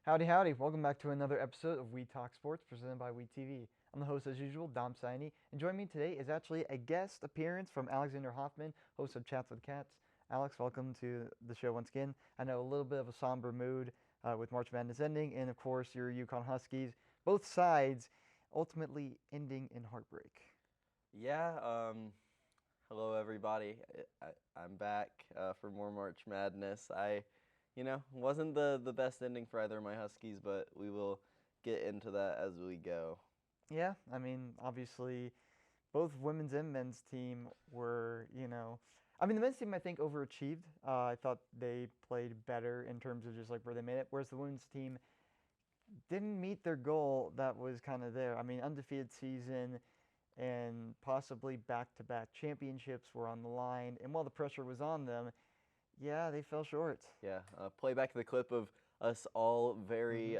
Howdy, howdy. Welcome back to another episode of We Talk Sports presented by WeTV. I'm the host, as usual, Dom Siney, and joining me today is actually a guest appearance from Alexander Hoffman, host of Chats with Cats. Alex, welcome to the show once again. I know a little bit of a somber mood with March Madness ending, and of course, your UConn Huskies, both sides ultimately ending in heartbreak. Yeah, hello everybody. I'm back for more March Madness. Wasn't the best ending for either of my Huskies, but we will get into that as we go. Yeah, I mean, obviously, both women's and men's team were, I mean, the men's team I think overachieved. I thought they played better in terms of just like where they made it, whereas the women's team didn't meet their goal that was kind of there. I mean, undefeated season and possibly back-to-back championships were on the line, and while the pressure was on them, yeah, they fell short. Yeah, play back the clip of us all very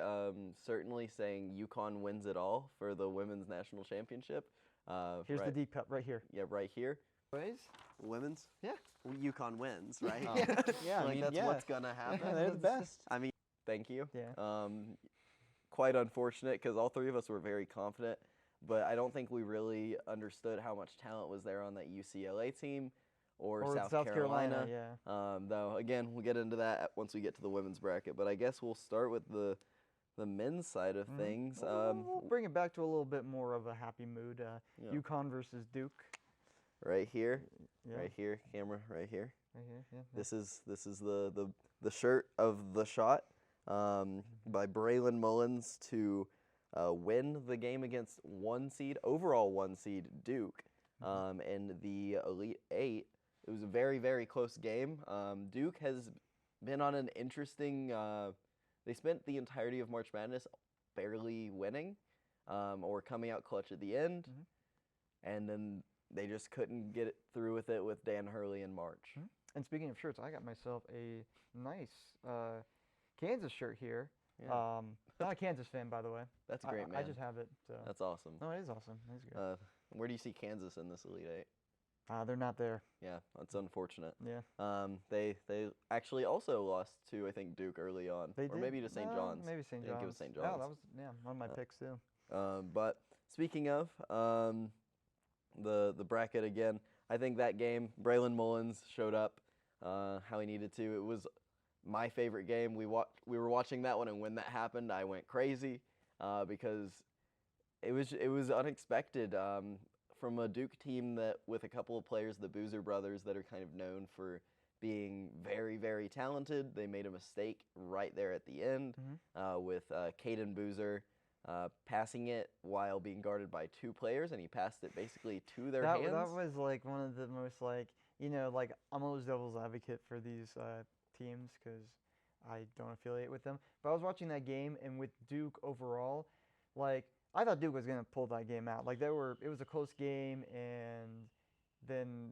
certainly saying UConn wins it all for the women's national championship. Here's the right, deep cut right here. yeah, right here. Ways? Women's? Yeah. UConn wins, right? Yeah, I Like mean, that's yeah. what's gonna happen. They're the best. I mean, Thank you. Yeah. Quite unfortunate because all three of us were very confident, but I don't think we really understood how much talent was there on that UCLA team or South Carolina. Yeah. Though again, we'll get into that once we get to the women's bracket. But I guess we'll start with the men's side of things. We'll bring it back to a little bit more of a happy mood. UConn versus Duke. Right here, Yeah. right here, camera right here. Right here. Yeah. This is the shirt of the shot by Braylon Mullins to win the game against overall one seed Duke in the Elite Eight. It was a very, very close game. Duke has been on an interesting. They spent the entirety of March Madness barely winning or coming out clutch at the end, and then they just couldn't get it through with it with Dan Hurley in March. And speaking of shirts, I got myself a nice Kansas shirt here. Yeah. Not a Kansas fan, by the way. That's great, man. I just have it. So. That's awesome. No, it is awesome. It's good. Where do you see Kansas in this Elite Eight? They're not there. Yeah, that's unfortunate. Yeah. They actually also lost to, I think, Duke early on. They or did? maybe to St. John's. Maybe St. I John's. think it was St. Oh, John's. that was one of my picks too. But speaking of the bracket again, I think that game, Braylon Mullins showed up how he needed to. It was my favorite game. We were watching that one, and when that happened, I went crazy because it was unexpected from a Duke team that with a couple of players, the Boozer brothers, that are kind of known for being very, very talented. They made a mistake right there at the end with Caden Boozer passing it while being guarded by two players, and he passed it basically to their hands. That was like one of the most like I'm always devil's advocate for these teams because I don't affiliate with them. But I was watching that game, and with Duke overall, like I thought Duke was gonna pull that game out. Like it was a close game, and then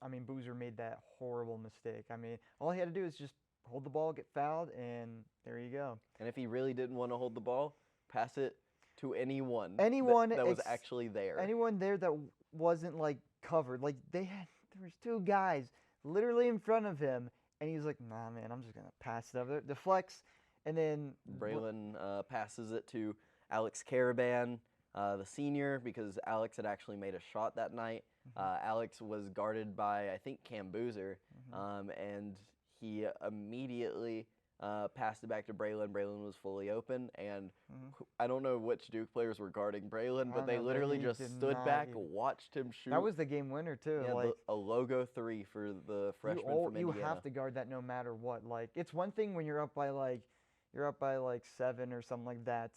I mean Boozer made that horrible mistake. I mean all he had to do is just hold the ball, get fouled, and there you go. And if he really didn't want to hold the ball, pass it to anyone that was actually there. Anyone there that wasn't like covered. Like there was two guys literally in front of him, and he was like, "Nah, man, I'm just gonna pass it over there." Deflects, and then Braylon passes it to Alex Caravan, the senior, because Alex had actually made a shot that night. Alex was guarded by, I think, Cam Boozer, and he immediately passed it back to Braylon. Braylon was fully open, and I don't know which Duke players were guarding Braylon, but they literally just stood back, watched him shoot. That was the game winner too. Yeah, like a logo three for the freshman from Indiana. You have to guard that no matter what. Like it's one thing when you're up by like 7 or something like that.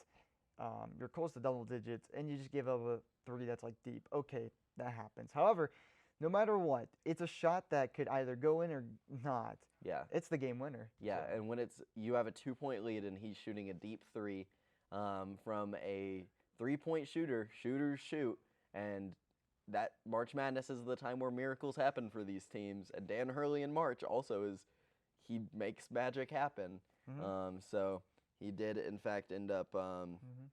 You're close to double digits, and you just give up a three that's like deep. Okay, that happens. However, no matter what, it's a shot that could either go in or not. Yeah. It's the game winner. Yeah, so. and when you have a 2-point lead and he's shooting a deep three from a 3-point shooter, shooters shoot, and that March Madness is the time where miracles happen for these teams. And Dan Hurley in March also he makes magic happen. So he did, in fact, end up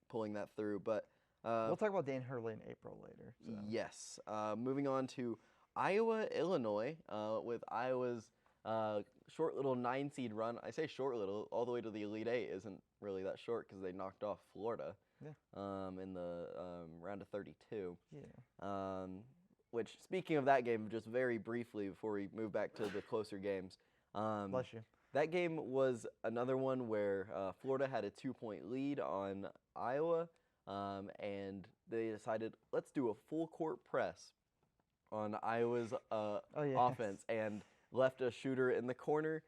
pulling that through. But we'll talk about Dan Hurley in April later. So. Yes. Moving on to Iowa, Illinois, with Iowa's short little 9 seed run. I say short little, all the way to the Elite Eight isn't really that short because they knocked off Florida. Yeah. In the round of 32. Yeah. Which, speaking of that game, just very briefly before we move back to the closer games, Bless you. that game was another one where Florida had a 2-point lead on Iowa, and they decided, let's do a full court press on Iowa's Oh yeah. offense, and left a shooter in the corner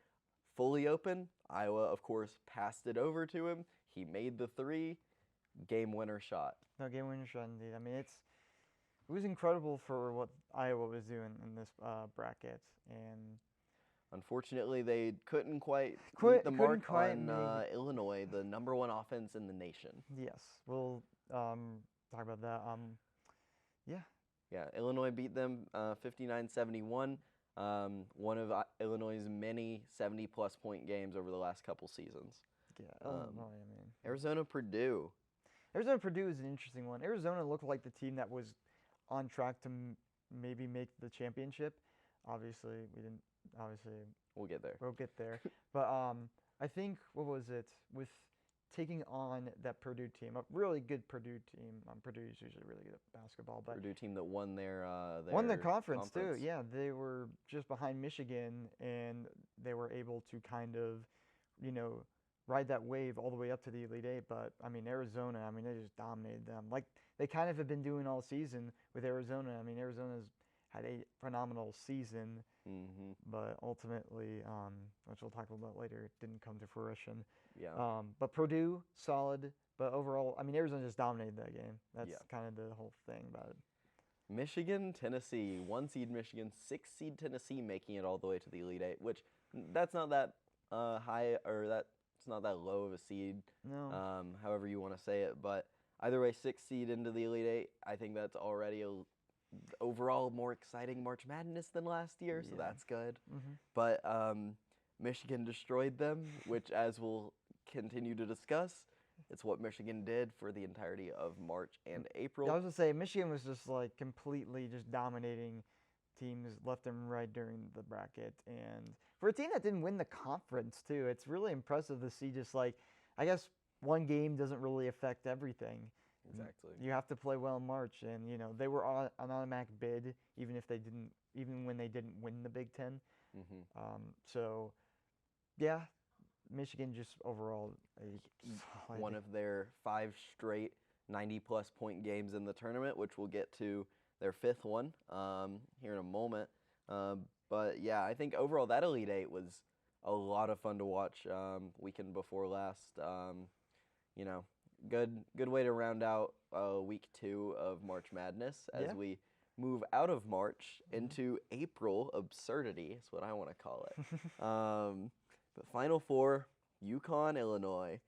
fully open. Iowa, of course, passed it over to him. He made the three, game winner shot. No, game winner shot indeed. I mean, it was incredible for what Iowa was doing in this bracket, and Unfortunately, they couldn't quite Couldn't- meet the couldn't mark quite on make Illinois, the #1 offense in the nation. yes, we'll talk about that. Yeah, Yeah, Illinois beat them 59-71. One of Illinois' many 70-plus point games over the last couple seasons. yeah. Illinois, I mean, Arizona-Purdue. Arizona-Purdue is an interesting one. Arizona looked like the team that was on track to maybe make the championship. Obviously, we didn't. Obviously, We'll get there. we'll get there. But I think what was it with taking on that Purdue team, a really good Purdue team. Purdue is usually really good at basketball, but Purdue team that won their won their conference too. Yeah, they were just behind Michigan, and they were able to kind of, ride that wave all the way up to the Elite Eight. But I mean, Arizona, I mean, they just dominated them, like they kind of have been doing all season with Arizona. I mean, Arizona's had a phenomenal season, Mm-hmm. but ultimately, which we'll talk about later, it didn't come to fruition. Yeah. But Purdue, solid. But overall, I mean, Arizona just dominated that game. That's Yeah. kind of the whole thing about it. Michigan, Tennessee, 1-seed Michigan, 6-seed Tennessee making it all the way to the Elite Eight, which that's not that high, or that's not that low of a seed, No. however you want to say it. But either way, 6-seed into the Elite Eight, I think that's already overall more exciting March Madness than last year, so Yeah. that's good. Mm-hmm. But Michigan destroyed them, which, as we'll continue to discuss, it's what Michigan did for the entirety of March and April. Yeah, I was gonna say Michigan was just like completely just dominating teams left and right during the bracket, and for a team that didn't win the conference too, it's really impressive to see. Just like, I guess one game doesn't really affect everything. Exactly. You have to play well in March, and they were on an automatic bid even if they didn't, even when they didn't win the Big Ten. Mm-hmm. So, yeah, Michigan just overall solid. One of their 5 straight 90-plus point games in the tournament, which we'll get to their 5th one here in a moment. But yeah, I think overall that Elite Eight was a lot of fun to watch weekend before last. Good way to round out week 2 of March Madness as Yeah. we move out of March Mhm. into April absurdity is what I want to call it. But Final Four, UConn, Illinois.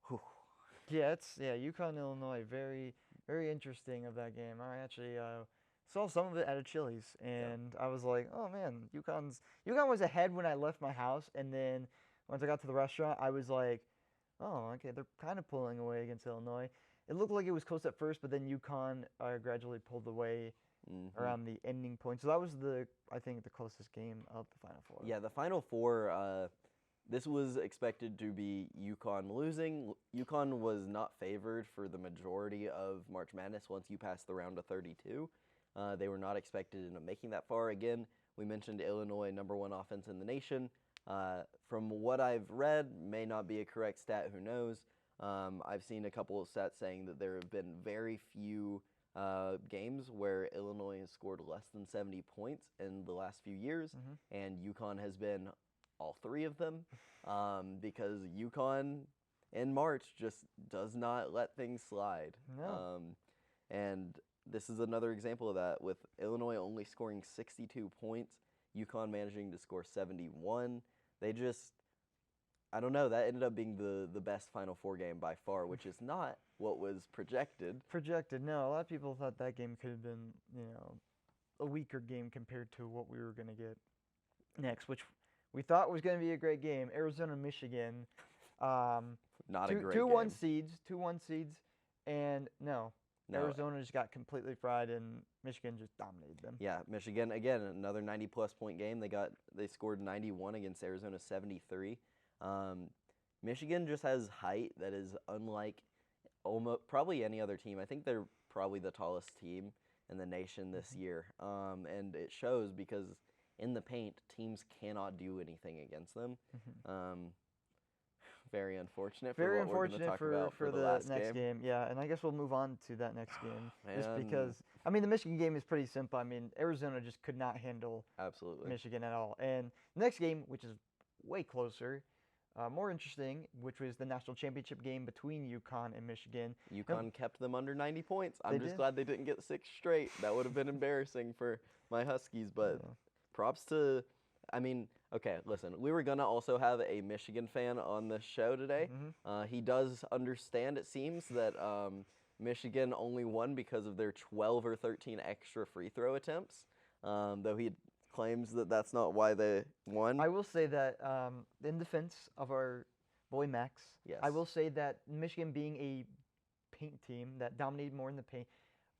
Whew. Yeah, UConn, Illinois, very, very interesting of that game. I actually saw some of it at a Chili's, and I was like, oh man, UConn was ahead when I left my house, and then once I got to the restaurant, I was like, oh, okay, they're kind of pulling away against Illinois. It looked like it was close at first, but then UConn gradually pulled away Mhm. around the ending point. So that was I think the closest game of the Final Four. Yeah, the Final Four, this was expected to be UConn losing. UConn was not favored for the majority of March Madness once you pass the round of 32. They were not expected into making that far. Again, we mentioned Illinois, #1 offense in the nation. From what I've read, may not be a correct stat, who knows. I've seen a couple of stats saying that there have been very few games where Illinois has scored less than 70 points in the last few years, Mhm. and UConn has been all 3 of them, because UConn in March just does not let things slide. No. And this is another example of that, with Illinois only scoring 62 points, UConn managing to score 71. They just, I don't know, that ended up being the best Final Four game by far, which is not what was projected. No, a lot of people thought that game could have been, a weaker game compared to what we were going to get next, which we thought was going to be a great game. Arizona, Michigan. Not a great two game. 1 seeds, and no, No, Arizona just got completely fried, and Michigan just dominated them. yeah, Michigan again, another 90-plus point game. They scored 91 against Arizona 73. Michigan just has height that is unlike almost probably any other team. I think they're probably the tallest team in the nation this year, and it shows because in the paint, teams cannot do anything against them. Very unfortunate for Very what we're going to unfortunate talk about for the the last next game. game. Yeah, and I guess we'll move on to that next game just Man. because I mean the Michigan game is pretty simple. I mean Arizona just could not handle Absolutely. Michigan at all. And the next game, which is way closer, more interesting, which was the national championship game between UConn and Michigan. UConn kept them under 90 points. I'm They just did. glad they didn't get 6 straight. That would have been embarrassing for my Huskies, but Yeah. props to, I mean, okay, listen, we were going to also have a Michigan fan on the show today. He does understand, it seems, that Michigan only won because of their 12 or 13 extra free throw attempts, though he claims that that's not why they won. I will say that in defense of our boy Max, Yes. I will say that Michigan being a paint team that dominated more in the paint,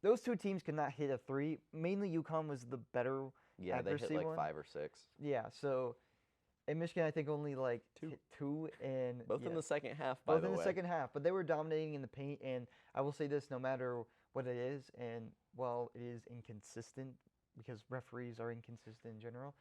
those two teams could not hit a three. Mainly UConn was the better Yeah, they hit accuracy like one. 5 or 6. Yeah, so in Michigan, I think only like Two. hit two and Both in yeah, the second half, by both the in the way. second half. But they were dominating in the paint, and I will say this: no matter what it is, and while it is inconsistent because referees are inconsistent in general,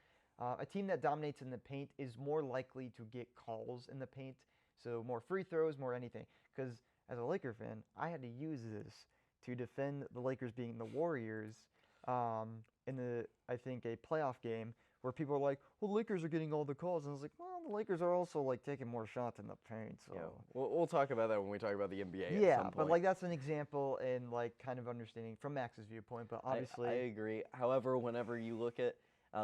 a team that dominates in the paint is more likely to get calls in the paint. So more free throws, more anything. Because as a Laker fan, I had to use this to defend the Lakers being the Warriors in the I think a playoff game where people are like, well, the Lakers are getting all the calls, and I was like, well, the Lakers are also like taking more shots in the paint, so. Yeah, we'll talk about that when we talk about the NBA at Yeah, some but point. like that's an example and like kind of understanding from Max's viewpoint, but obviously. I agree. However, whenever you look at,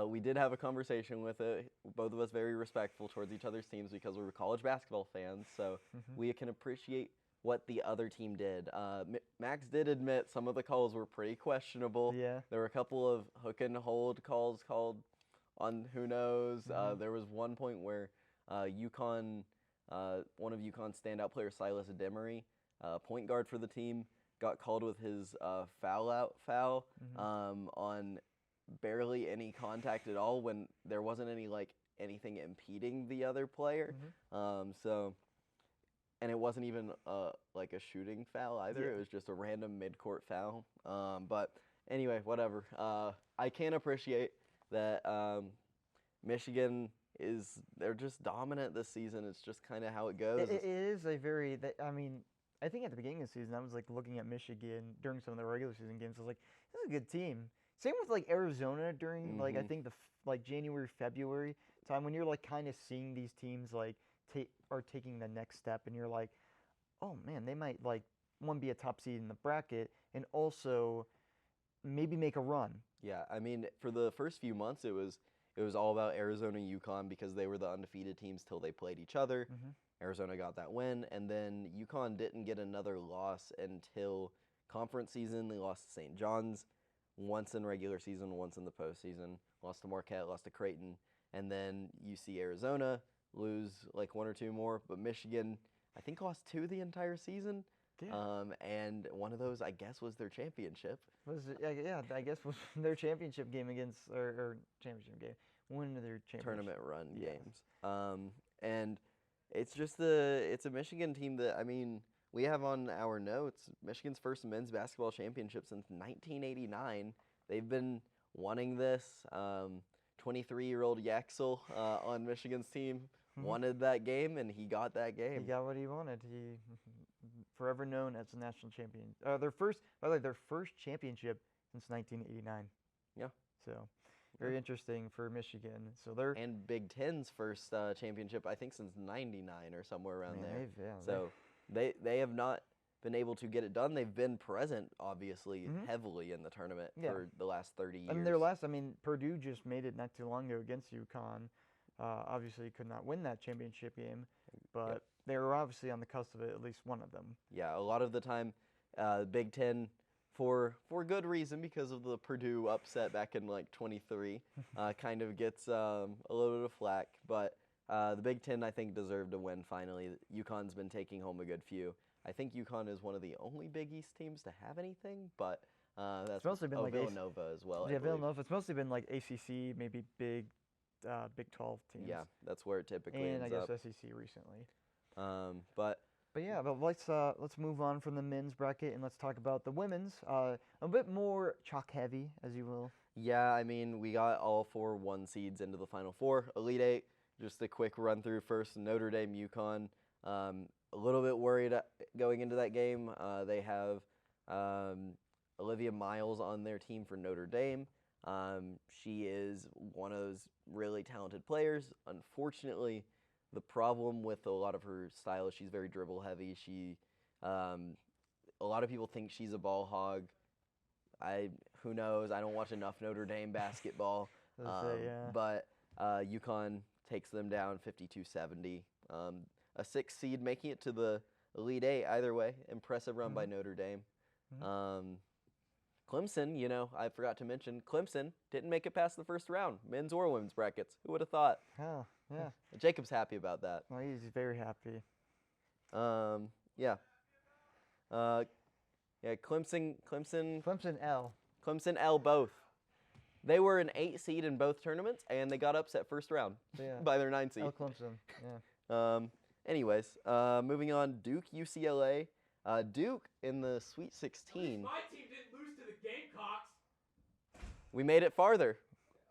we did have a conversation with it, both of us very respectful towards each other's teams because we were college basketball fans, so we can appreciate what the other team did. Max did admit some of the calls were pretty questionable. Yeah. There were a couple of hook and hold calls called on who knows. There was one point where UConn, one of UConn's standout players, Silas Demery, point guard for the team, got called with his foul on barely any contact at all when there wasn't anything impeding the other player. And it wasn't even like a shooting foul either. Yeah. It was just a random mid-court foul. But anyway, whatever. I can appreciate that Michigan they're just dominant this season. It's just kind of how it goes. It is a very, I mean, I think at the beginning of the season, I was like looking at Michigan during some of the regular season games. I was like, this is a good team. Same with like Arizona during like I think the like January, February time when you're like kind of seeing these teams like are taking the next step, and you're like, oh man, they might like one be a top seed in the bracket and also maybe make a run. Yeah, I mean, for the first few months, it was all about Arizona and UConn because they were the undefeated teams till they played each other. Arizona got that win, and then UConn didn't get another loss until conference season. They lost to St. John's once in regular season, once in the postseason. Lost to Marquette, lost to Creighton, and then you see Arizona lose like one or two more, but Michigan, I think, lost 2 the entire season. Yeah. And one of those, I guess, was their championship. Was it, yeah, I guess was their championship game against or championship game, one of their championship Tournament run Yeah. games. And it's just it's a Michigan team that, I mean, we have on our notes Michigan's first men's basketball championship since 1989. They've been wanting this. 23-year-old Yaxel on Michigan's team wanted that game, and he got that game. He got what he wanted. He forever known as the national champion. Their first, by the way, their first championship since 1989. Yeah. So very interesting for Michigan. So they're And Big Ten's first championship, I think, since '99 or somewhere around man, there. they've- So they have not been able to get it done. They've been present, obviously, heavily in the tournament Yeah. for the last 30 years. I mean, their last. I mean, Purdue just made it not too long ago against UConn. Obviously, could not win that championship game, but they were obviously on the cusp of it. At least one of them. Yeah, a lot of the time, Big Ten, for good reason, because of the Purdue upset back in like 23, kind of gets a little bit of flack. But the Big Ten, I think, deserved a win finally. UConn's been taking home a good few. I think UConn is one of the only Big East teams to have anything, but that's mostly been like Villanova as well. I Yeah, believe. Villanova. It's mostly been like ACC, maybe Big 12 teams. Yeah, that's where it typically and I ends guess up. SEC recently. But But yeah, but let's move on from the men's bracket and let's talk about the women's. A bit more chalk heavy, as you will. yeah, I mean, we got all 4 1 seeds into the Final Four. Elite Eight, just a quick run through first. Notre Dame, UConn. A little bit worried going into that game. They have Olivia Miles on their team for Notre Dame. She is one of those really talented players. Unfortunately, the problem with a lot of her style is she's very dribble heavy. A lot of people think she's a ball hog. Who knows? I don't watch enough Notre Dame basketball. Yeah. But UConn takes them down 52-70. A 6 seed making it to the Elite Eight either way. Impressive run by Notre Dame. Clemson, I forgot to mention, Clemson didn't make it past the first round, men's or women's brackets. Who would have thought? Oh, yeah. Jacob's happy about that. Well, he's very happy. Yeah. Clemson Clemson L both. They were an 8 seed in both tournaments, and they got upset first round Yeah. by their 9 seed. Clemson. Yeah. Anyways, moving on, Duke, UCLA. Duke in the Sweet 16. My team didn't lose to the Gamecocks. We made it farther.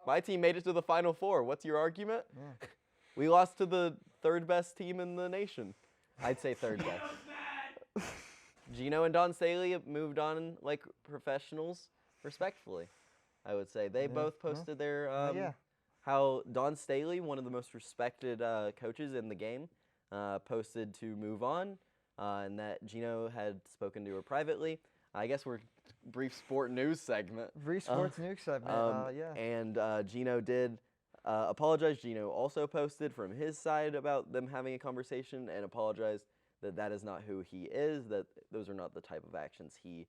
My team made it to the Final Four. What's your argument? Yeah. We lost to the 3rd best team in the nation. I'd say 3rd best. Gino's mad. Gino and Don Staley have moved on like professionals, respectfully. I would say they Yeah, both well, posted their yeah. how Don Staley, one of the most respected coaches in the game, posted to move on, and that Gino had spoken to her privately. I guess we're brief sport news segment. Brief sports news segment. Yeah. And Gino did apologize. Gino also posted from his side about them having a conversation and apologized that is not who he is, that those are not the type of actions he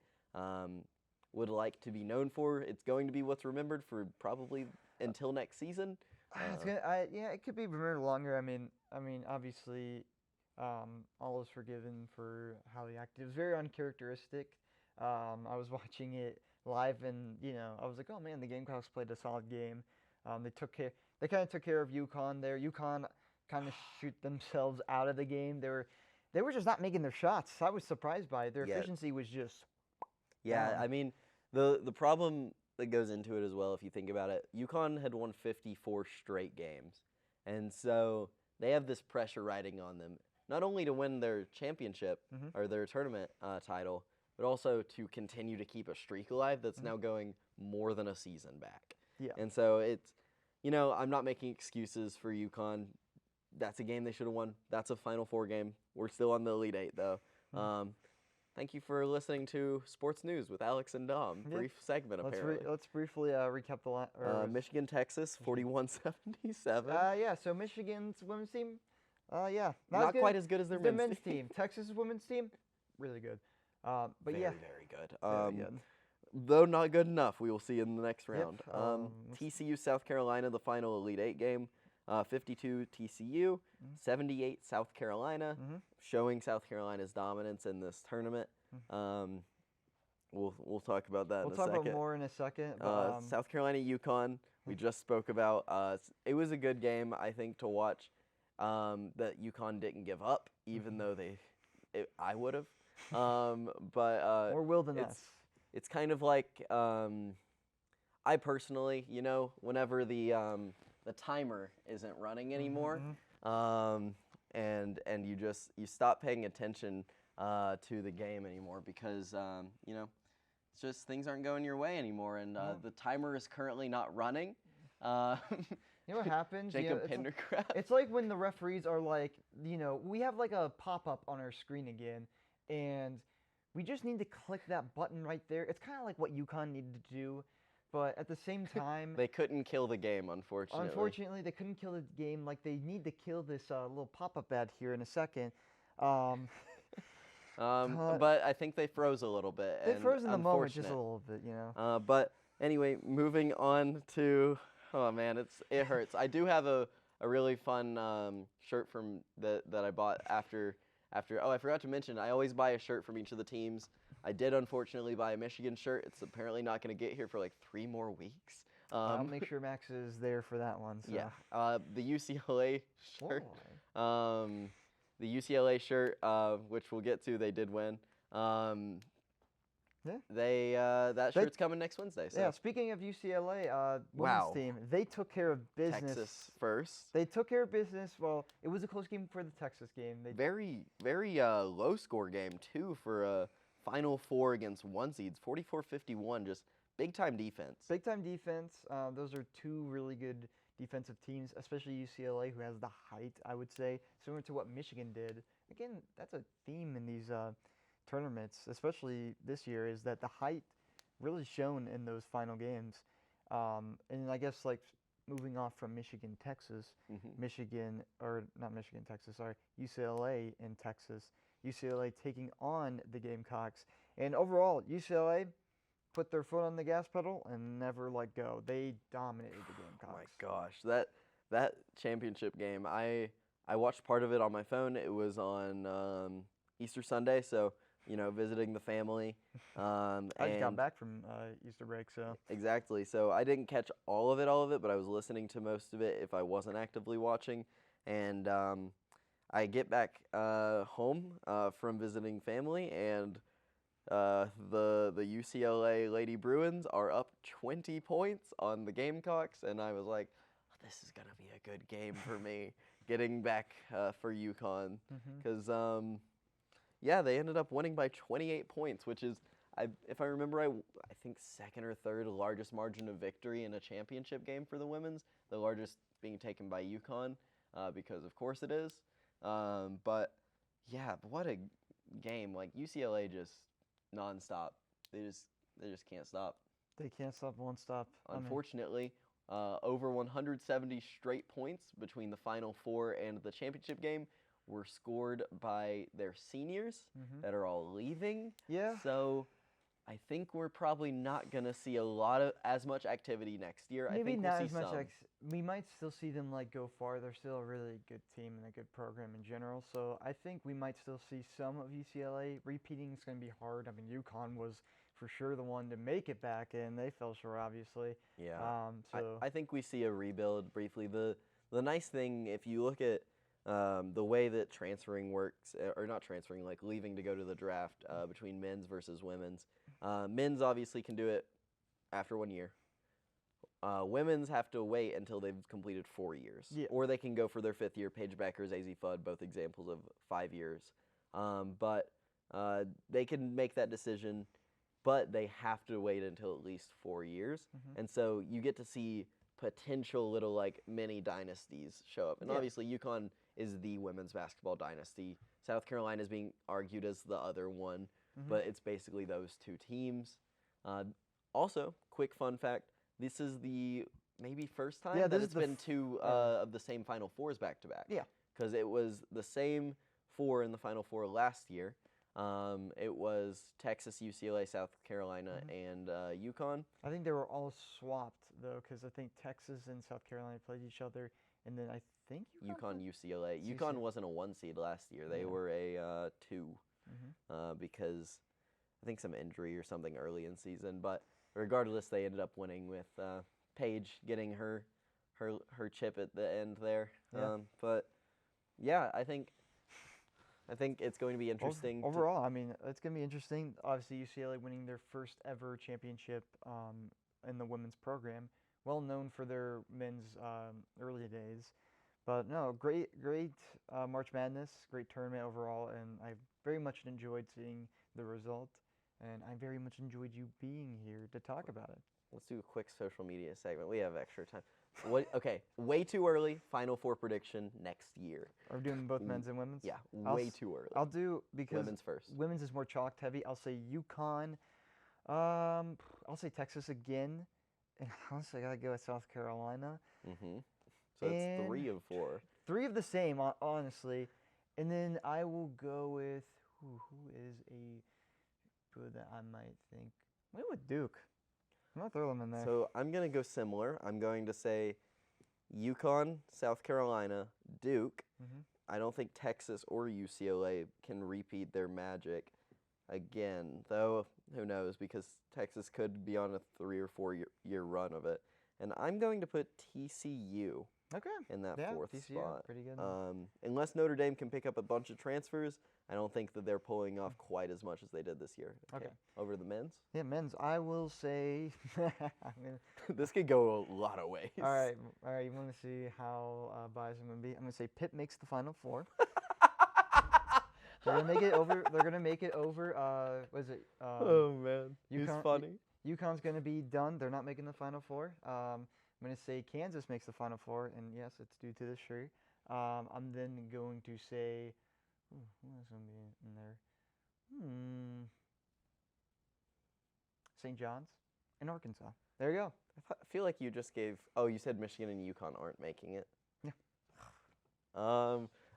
would like to be known for. It's going to be what's remembered for probably until next season. Yeah, it could be remembered longer. I mean, obviously, all is forgiven for how he acted. It was very uncharacteristic. I was watching it live, and I was like, oh man, the Gamecocks played a solid game. They kind of took care of UConn there. UConn kind of shoot themselves out of the game. They were just not making their shots. I was surprised by it. Their Yeah. efficiency was just. Yeah, I mean, the problem that goes into it as well, if you think about it, UConn had won 54 straight games. And so they have this pressure riding on them, not only to win their championship or their tournament title, but also to continue to keep a streak alive that's now going more than a season back. Yeah. And so it's, I'm not making excuses for UConn. That's a game they should have won. That's a Final Four game. We're still on the Elite Eight, though. Thank you for listening to Sports News with Alex and Dom. Yeah. Brief segment, apparently. Let's briefly recap the line. Michigan, Texas, 41-77. Yeah. So Michigan's women's team, yeah, Not quite as good as their The men's men's team. Texas women's team, really good. But very, yeah, very good. very good. Though not good enough, we will see in the next Yep, round. let's- TCU, South Carolina, the final Elite Eight game. 52 TCU, 78 South Carolina, showing South Carolina's dominance in this tournament. We'll talk about that We'll in a talk second. about more in a second. But, South Carolina, UConn, we just spoke about. It was a good game, I think, to watch. That UConn didn't give up, even though I would have. But more will than us. it's kind of like I personally, whenever the timer isn't running anymore, and you stop paying attention to the game anymore because it's just things aren't going your way anymore, and the timer is currently not running. You know what happens? Jacob it's, Pendergrass. it's like when the referees are like, we have like a pop-up on our screen again, and we just need to click that button right there. It's kind of like what UConn needed to do, but at the same time, They couldn't kill the game, unfortunately. unfortunately, they couldn't kill the game like they need to kill this little pop-up ad here in a second. But I think they froze a little bit. They and froze in the moment just a unfortunate. little bit, But anyway, moving on to, oh man, it hurts. I do have a really fun shirt that I bought after after. Oh, I forgot to mention, I always buy a shirt from each of the teams. I did unfortunately buy a Michigan shirt. It's apparently not going to get here for like 3 more weeks. I'll make sure Max is there for that one. So. Yeah. The UCLA shirt. Whoa. The UCLA shirt, which we'll get to, they did win. Yeah. That They- shirt's coming next Wednesday. So Yeah, speaking of UCLA, Wow. women's team, they took care of business. Texas first. They took care of business. Well, it was a close game for the Texas game. They Very, very low score game too for a Final Four against one seeds, 44-51, just big time defense. big time defense. Those are two really good defensive teams, especially UCLA, who has the height. I would say similar to what Michigan did. Again, that's a theme in these tournaments, especially this year, is that the height really shown in those final games. And I guess like moving off from Michigan, Texas, Mhm. Michigan, or not Michigan, Texas, sorry, UCLA in Texas. UCLA taking on the Gamecocks. And overall, UCLA put their foot on the gas pedal and never let go. They dominated the Gamecocks. Oh my gosh, that championship game, I watched part of it on my phone. It was on Easter Sunday, so visiting the family. I just got and back from Easter break, so Exactly. So I didn't catch all of it, but I was listening to most of it if I wasn't actively watching. And I get back home from visiting family, and the UCLA Lady Bruins are up 20 points on the Gamecocks, and I was like, this is gonna be a good game for me getting back for UConn, because yeah, they ended up winning by 28 points, which is, if I remember, I think second or third largest margin of victory in a championship game for the women's, the largest being taken by UConn, because of course it is. But yeah, what a game! Like UCLA just nonstop. They just can't stop. they can't stop, won't stop. I mean, Unfortunately, over 170 straight points between the Final Four and the championship game were scored by their seniors that are all leaving. yeah. So I think we're probably not going to see as much activity next year. I Maybe think not we'll as see much. some. We might still see them like go far. They're still a really good team and a good program in general. So I think we might still see some of UCLA repeating. It's going to be hard. I mean, UConn was for sure the one to make it back, and they fell short, obviously. Yeah. So I think we see a rebuild briefly. The nice thing, if you look at the way that transferring works, or not transferring, like leaving to go to the draft between men's versus women's. Men's obviously can do it after 1 year. Women's have to wait until they've completed 4 years. Yeah. Or they can go for their 5th year. Paige Beckers, AZ Fudd, both examples of 5 years. But they can make that decision, but they have to wait until at least 4 years. And so you get to see potential little like mini dynasties show up. And Yeah. obviously UConn is the women's basketball dynasty. South Carolina is being argued as the other one, but it's basically those two teams. Also, quick fun fact, this is the maybe first time Yeah, that this is it's the been two of the same Final Fours back to back. Yeah. Because it was the same 4 in the Final Four last year. It was Texas, UCLA, South Carolina, and UConn. I think they were all swapped though, because I think Texas and South Carolina played each other, and then I think UConn, UCLA. It's UConn UCLA. wasn't a 1 seed last year. They Yeah. were a 2 Mhm. because I think some injury or something early in season. But regardless, they ended up winning with Paige getting her chip at the end there. Yeah. But yeah, I think it's going to be interesting. Overall, I mean, it's going to be interesting. Obviously, UCLA winning their first ever championship in the women's program. Well known for their men's early days. But no, great March Madness, great tournament overall, and I very much enjoyed seeing the result, and I very much enjoyed you being here to talk about it. Let's do a quick social media segment. We have extra time. Okay, way too early. Final Four prediction next year. Are we doing both men's and women's? Yeah, I'll way s- too early. I'll do because Women's first. women's is more chalk heavy. I'll say UConn. I'll say Texas again, and honestly, I gotta go with South Carolina. So it's And 3 of 4. 3 of the same, honestly, and then I will go with who is a good that I might think. Wait with Duke. I'm gonna throw them in there. So I'm going to go similar. I'm going to say UConn, South Carolina, Duke. Mhm. I don't think Texas or UCLA can repeat their magic again, though who knows, because Texas could be on a 3 or 4 year run of it. And I'm going to put TCU Okay. in that Yeah, fourth TCU, spot. pretty good. Unless Notre Dame can pick up a bunch of transfers, I don't think that they're pulling off quite as much as they did this year. Okay. Over the men's? Yeah, men's. I will say. I'm gonna, This could go a lot of ways. all right. You want to see how biased I'm gonna be? I'm gonna say Pitt makes the Final Four. They're gonna make it over. They're gonna make it over. What is it? Oh man, he's UConn- funny. UConn's gonna be done. They're not making the Final Four. I'm gonna say Kansas makes the Final Four, and yes, it's due to this shirt. I'm then going to say, who else gonna be in there? St. John's and Arkansas. There you go. I feel like you just gave. Oh, you said Michigan and UConn aren't making it. Yeah.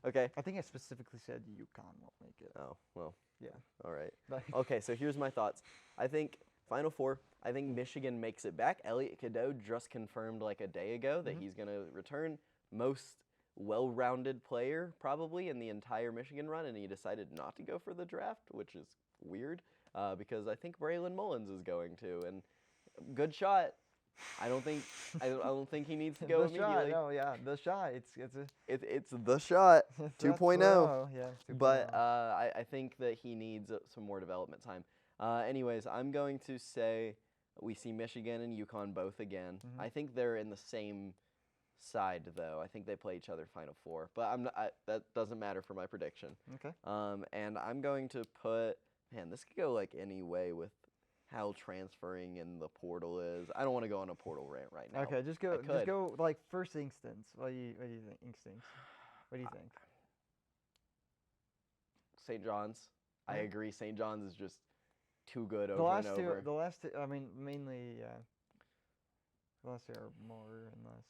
Okay. I think I specifically said UConn won't make it. Oh well. Yeah. All right. But Okay, so here's my thoughts. I think Final Four. I think Michigan makes it back. Elliot Cadeau just confirmed like a day ago that Mhm. he's going to return. Most well-rounded player probably in the entire Michigan run, and he decided not to go for the draft, which is weird because I think Braylon Mullins is going to, and good shot. I don't think he needs to go the shot. immediately. No, yeah, the shot. It's a It's the shot. it's 2.0. Yeah. 2.0. But I think that he needs some more development time. Anyways, I'm going to say we see Michigan and UConn both again. Mhm. I think they're in the same side, though. I think they play each other Final Four. But that doesn't matter for my prediction. Okay. And I'm going to put, man, this could go like any way with how transferring in the portal is. I don't want to go on a portal rant right now. Okay, just could. go like first instance. What do you think? Instincts. What do you think? St. John's. I Yeah. agree. St. John's is just too good The over last and two, over. the last two. I mean, mainly, yeah. The last two are more and less.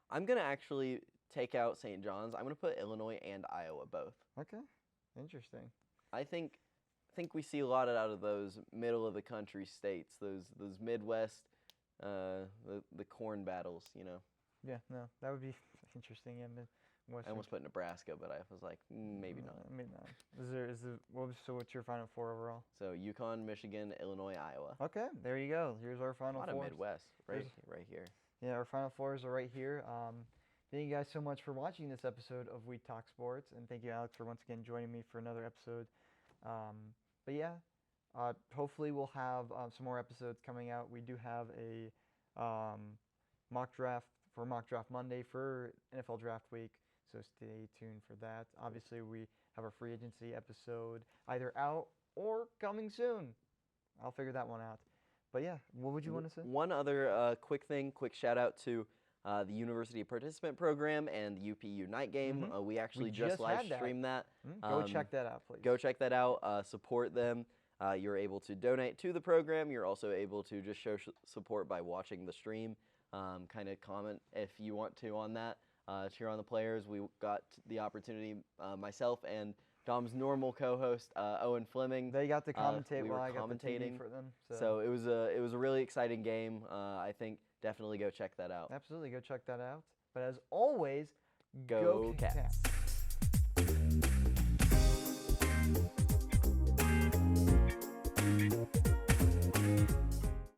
I'm going to actually take out St. John's. I'm going to put Illinois and Iowa both. Okay, interesting. I think we see a lot out of those middle of the country states, those Midwest, the corn battles, you know. Yeah, no, that would be interesting. Yeah, I almost put Nebraska, but I was like, maybe not. Maybe not. So what's your Final Four overall? So UConn, Michigan, Illinois, Iowa. Okay, there you go. Here's our A Final lot of Fours. Midwest, right here. Yeah, our Final Fours are right here. Thank you guys so much for watching this episode of We Talk Sports, and thank you, Alex, for once again joining me for another episode. But yeah, hopefully we'll have some more episodes coming out. We do have a mock draft Monday for NFL Draft Week, so stay tuned for that. Obviously, we have our free agency episode either out or coming soon. I'll figure that one out. But yeah, what would you want to say? One other quick shout out to the University Participant Program and the UP Unite game. Mhm. We actually We just just live had that. streamed that. Go check that out, please. Go check that out. Support them. You're able to donate to the program. You're also able to just show support by watching the stream. Kind of comment if you want to on that. Cheer on the players. We got the opportunity, myself and Dom's normal co-host, Owen Fleming. They got to commentate we while were I got the TV commentating. for them. So it was a really exciting game. I think definitely go check that out. Absolutely, go check that out. But as always, Go Cats.